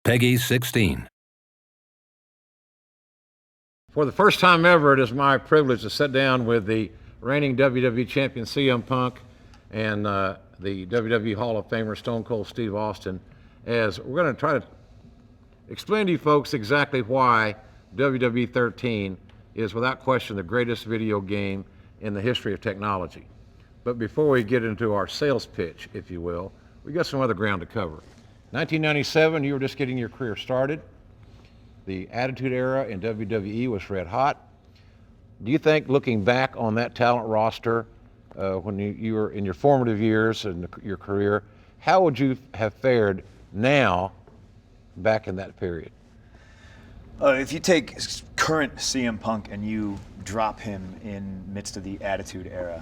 Peggy 16. For the first time ever, it is my privilege to sit down with the reigning WWE champion CM Punk and the WWE Hall of Famer Stone Cold Steve Austin, as we're going to try to explain to you folks exactly why WWE 13 is without question the greatest video game in the history of technology. But before we get into our sales pitch, if you will, we got some other ground to cover. 1997, you were just getting your career started. The Attitude Era in WWE was red hot. Do you think, looking back on that talent roster when you were in your formative years in your career, how would you have fared now back in that period? If you take current CM Punk and you drop him in midst of the Attitude Era,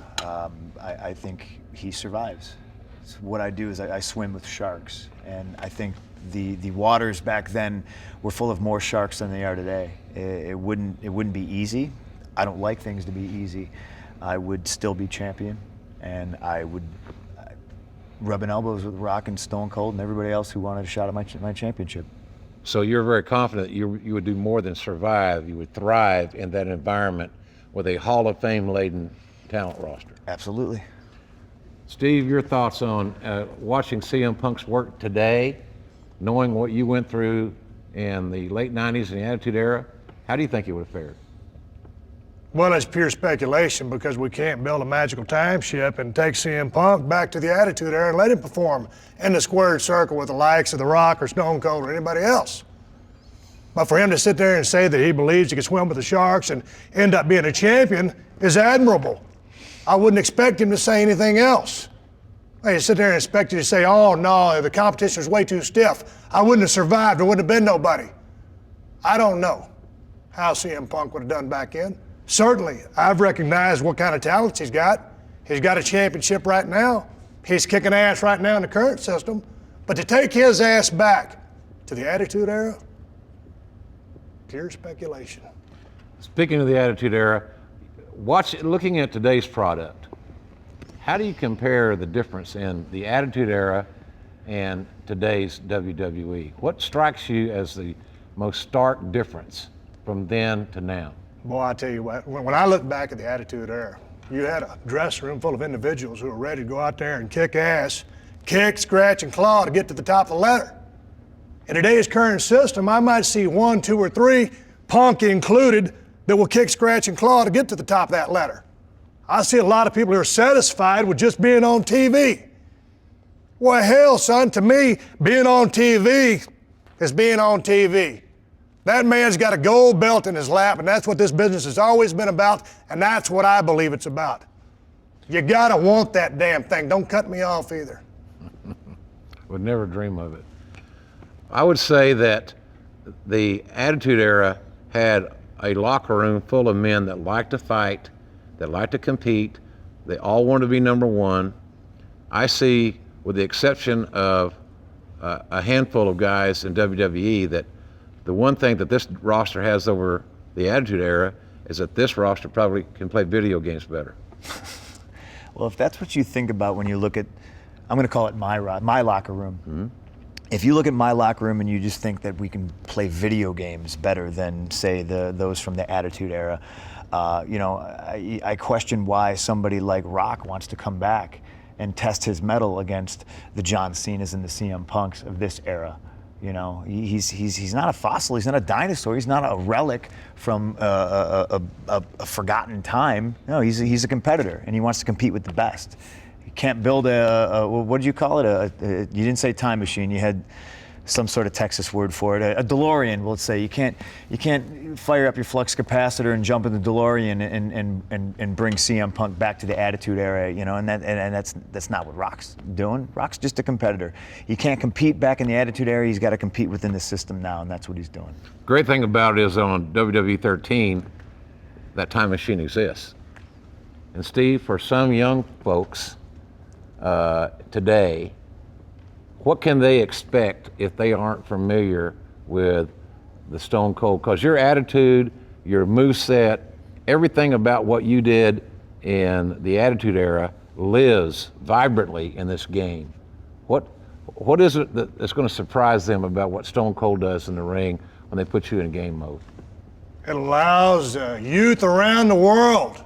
I think he survives. So what I do is I swim with sharks, and I think the waters back then were full of more sharks than they are today. It wouldn't be easy. I don't like things to be easy. I would still be champion, and I would rubbing elbows with Rock and Stone Cold and everybody else who wanted a shot at my championship. So you're very confident you would do more than survive. You would thrive in that environment with a Hall of Fame laden talent roster. Absolutely. Steve, your thoughts on watching CM Punk's work today, knowing what you went through in the late 90s and the Attitude Era, how do you think it would have fared? Well, it's pure speculation because we can't build a magical time ship and take CM Punk back to the Attitude Era and let him perform in the squared circle with the likes of The Rock or Stone Cold or anybody else. But for him to sit there and say that he believes he can swim with the sharks and end up being a champion is admirable. I wouldn't expect him to say anything else. I sit there and expect you to say, oh no, the competition is way too stiff. I wouldn't have survived, there wouldn't have been nobody. I don't know how CM Punk would have done back in. Certainly, I've recognized what kind of talents he's got. He's got a championship right now. He's kicking ass right now in the current system. But to take his ass back to the Attitude Era, pure speculation. Speaking of the Attitude Era, looking at today's product, how do you compare the difference in the Attitude Era and today's WWE? What strikes you as the most stark difference from then to now? Boy, I tell you what, when I look back at the Attitude Era, you had a dressing room full of individuals who were ready to go out there and kick ass, kick, scratch, and claw to get to the top of the ladder. In today's current system, I might see 1, 2, or 3, Punk included, that will kick, scratch, and claw to get to the top of that ladder. I see a lot of people who are satisfied with just being on TV. Well, hell, son, to me, being on TV is being on TV. That man's got a gold belt in his lap, and that's what this business has always been about, and that's what I believe it's about. You gotta want that damn thing. Don't cut me off either. Would never dream of it. I would say that the Attitude Era had a locker room full of men that liked to fight, that liked to compete. They all wanted to be number one. I see, with the exception of a handful of guys in WWE, that the one thing that this roster has over the Attitude Era is that this roster probably can play video games better. Well, if that's what you think about when you look at, I'm going to call it my locker room. Mm-hmm. If you look at my locker room and you just think that we can play video games better than, say, those from the Attitude Era, I question why somebody like Rock wants to come back and test his mettle against the John Cenas and the CM Punks of this era. You know, he's not a fossil. He's not a dinosaur. He's not a relic from a forgotten time. No, he's a competitor, and he wants to compete with the best. You can't build what did you call it? You didn't say time machine. You had some sort of Texas word for it. A DeLorean, let's say. You can't fire up your flux capacitor and jump in the DeLorean and bring CM Punk back to the Attitude Era, you know, and that's not what Rock's doing. Rock's just a competitor. He can't compete back in the Attitude Era. He's got to compete within the system now, and that's what he's doing. Great thing about it is on WWE 13, that time machine exists. And Steve, for some young folks today, what can they expect if they aren't familiar with the Stone Cold? Because your attitude, your moveset, everything about what you did in the Attitude Era lives vibrantly in this game. What is it that's going to surprise them about what Stone Cold does in the ring when they put you in game mode? It allows youth around the world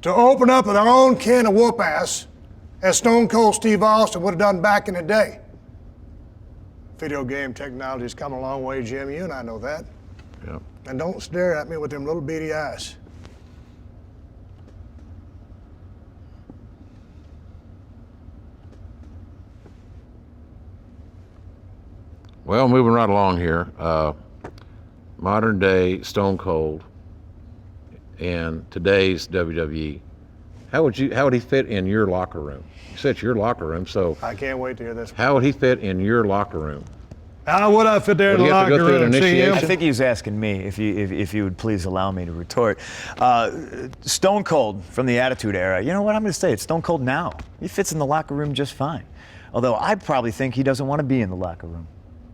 to open up their own can of whoop ass, as Stone Cold Steve Austin would have done back in the day. Video game technology has come a long way, Jim. You and I know that. Yeah. And don't stare at me with them little beady eyes. Well, moving right along here, modern day Stone Cold and today's WWE. How would he fit in your locker room? You said it's your locker room, so I can't wait to hear this. how would he fit in your locker room? How would I fit there in Would the he have to locker go through an room? initiation? I think he was asking me if you would please allow me to retort. Stone Cold from the Attitude Era. You know what I'm going to say? It's Stone Cold now. He fits in the locker room just fine. Although I probably think he doesn't want to be in the locker room.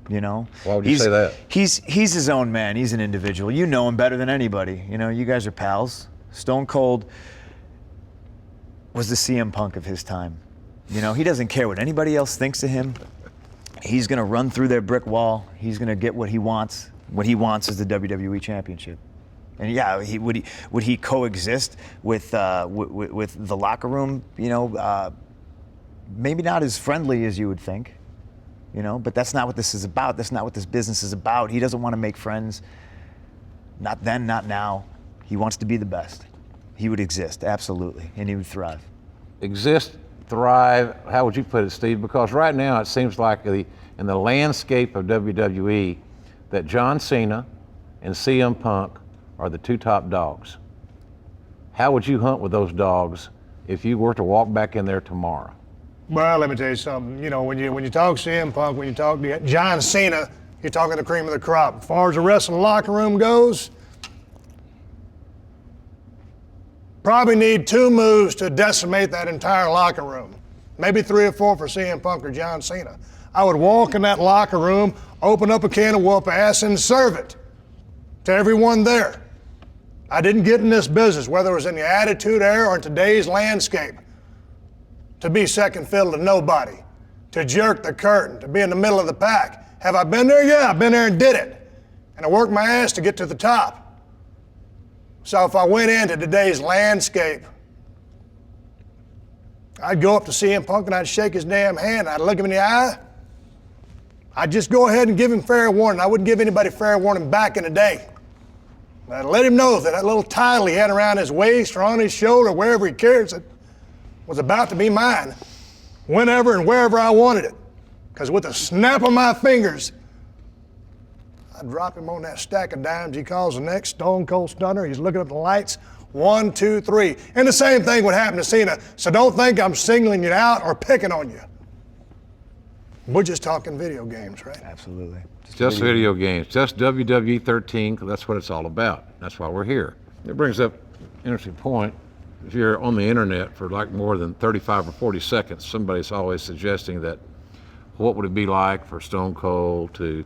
You know? Why would you say that? He's his own man. He's an individual. You know him better than anybody. You know, you guys are pals. Stone Cold was the CM Punk of his time. You know, he doesn't care what anybody else thinks of him. He's going to run through their brick wall. He's going to get what he wants. What he wants is the WWE Championship. And yeah, would he coexist with the locker room? You know, maybe not as friendly as you would think. You know, but that's not what this is about. That's not what this business is about. He doesn't want to make friends. Not then, not now. He wants to be the best. He would exist, absolutely, and he would thrive. Exist, thrive, how would you put it, Steve? Because right now it seems like in the landscape of WWE that John Cena and CM Punk are the two top dogs. How would you hunt with those dogs if you were to walk back in there tomorrow? Well, let me tell you something. You know, when you talk CM Punk, when you talk to John Cena, you're talking the cream of the crop. As far as the wrestling locker room goes, probably need 2 moves to decimate that entire locker room. Maybe 3 or 4 for CM Punk or John Cena. I would walk in that locker room, open up a can of whoop ass, and serve it to everyone there. I didn't get in this business, whether it was in the Attitude Era or in today's landscape, to be second fiddle to nobody, to jerk the curtain, to be in the middle of the pack. Have I been there? Yeah, I've been there and did it. And I worked my ass to get to the top. So if I went into today's landscape, I'd go up to CM Punk and I'd shake his damn hand. I'd look him in the eye. I'd just go ahead and give him fair warning. I wouldn't give anybody fair warning back in the day. I'd let him know that little title he had around his waist or on his shoulder, wherever he carries it, was about to be mine whenever and wherever I wanted it. Because with a snap of my fingers, I'd drop him on that stack of dimes he calls the next Stone Cold Stunner. He's looking at the lights. 1, 2, 3. And the same thing would happen to Cena. So don't think I'm singling you out or picking on you. We're just talking video games, right? Absolutely. Just video games, just WWE 13, because that's what it's all about. That's why we're here. It brings up an interesting point. If you're on the internet for like more than 35 or 40 seconds, somebody's always suggesting that what would it be like for Stone Cold to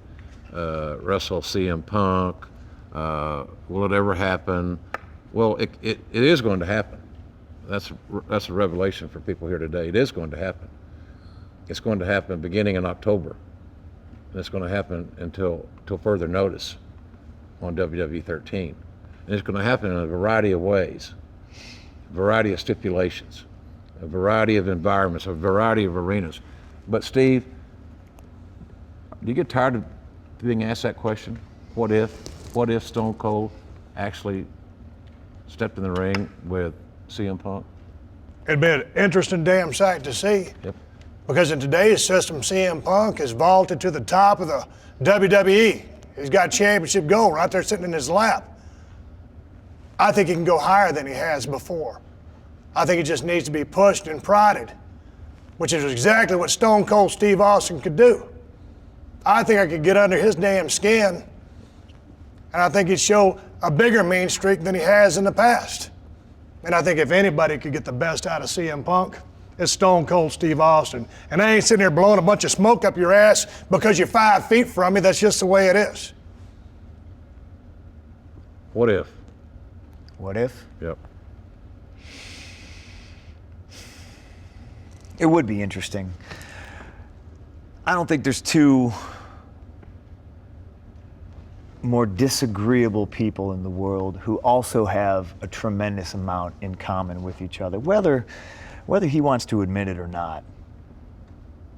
wrestle CM Punk? Will it ever happen? Well, it is going to happen. That's a revelation for people here today. It is going to happen. It's going to happen beginning in October. And it's going to happen until further notice on WWE 13. And it's going to happen in a variety of ways, a variety of stipulations, a variety of environments, a variety of arenas. But Steve, do you get tired of being asked that question? What if Stone Cold actually stepped in the ring with CM Punk? It'd be an interesting damn sight to see. Yep. Because in today's system, CM Punk is vaulted to the top of the WWE. He's got championship gold right there sitting in his lap. I think he can go higher than he has before. I think he just needs to be pushed and prodded, which is exactly what Stone Cold Steve Austin could do. I think I could get under his damn skin, and I think he'd show a bigger mean streak than he has in the past. And I think if anybody could get the best out of CM Punk, it's Stone Cold Steve Austin. And I ain't sitting there blowing a bunch of smoke up your ass because you're 5 feet from me. That's just the way it is. What if? What if? Yep. It would be interesting. I don't think there's two more disagreeable people in the world who also have a tremendous amount in common with each other, whether he wants to admit it or not.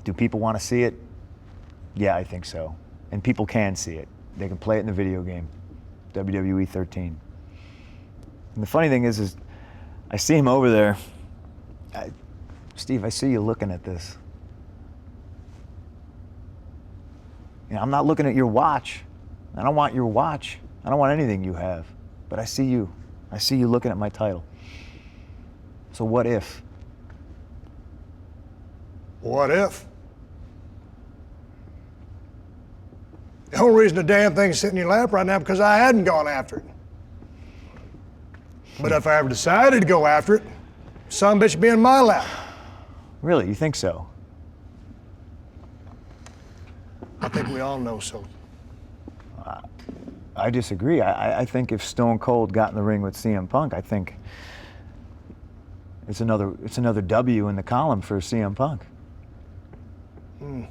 Do people want to see it? Yeah, I think so. And people can see it. They can play it in the video game, WWE 13. And the funny thing is I see him over there. Steve, I see you looking at this. You know, I'm not looking at your watch. I don't want your watch. I don't want anything you have. But I see you. I see you looking at my title. So what if? What if? The only reason the damn thing's sitting in your lap right now because I hadn't gone after it. But if I ever decided to go after it, some bitch would be in my lap. Really, you think so? I think we all know so. I disagree. I think if Stone Cold got in the ring with CM Punk, I think it's another W in the column for CM Punk. I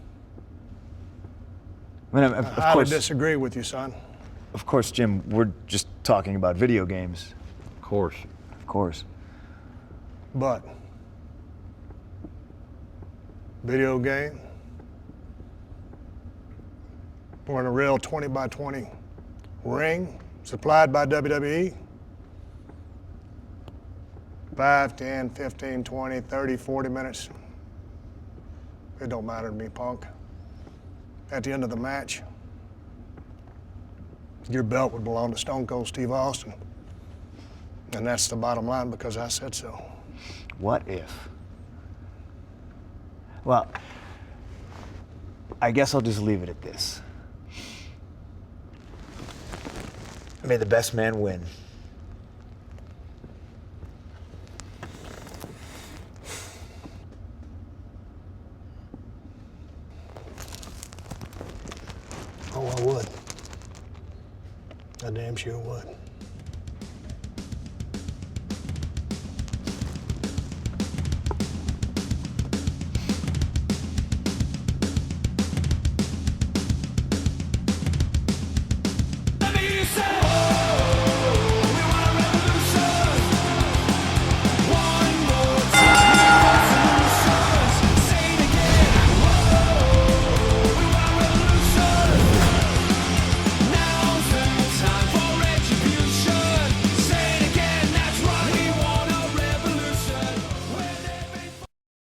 mean, of I would course, disagree with you, son. of course, Jim, we're just talking about video games. Of course. Of course. But video game, we're in a real 20 by 20 ring supplied by WWE. 5, 10, 15, 20, 30, 40 minutes. It don't matter to me, Punk. At the end of the match, your belt would belong to Stone Cold Steve Austin. And that's the bottom line because I said so. What if? Well, I guess I'll just leave it at this. May the best man win. Oh, I would. I damn sure would.